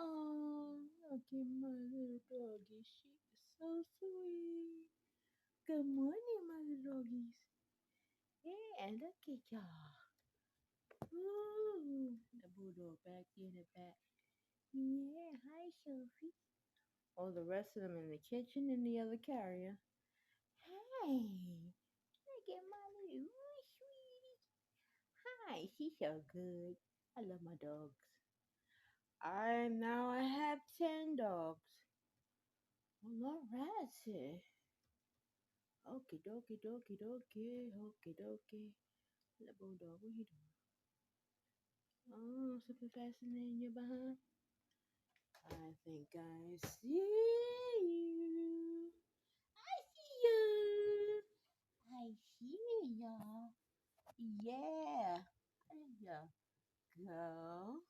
Oh, look at my little doggy. She is so sweet. Good morning, my little doggies. Yeah, look at y'all. Ooh, the bulldog back in the back. Yeah, hi, Sophie. Oh, the rest of them in the kitchen in the other carrier. Hey, look at my little sweetie. Hi, she's so good. I love my dogs. I have 10 dogs. Well, alright. Okie dokie dokie dokie. Okie dokie. Little bulldog, what you doing? Oh, something fascinating you behind? I think I see you. I see you. I see ya. Yeah. There you go.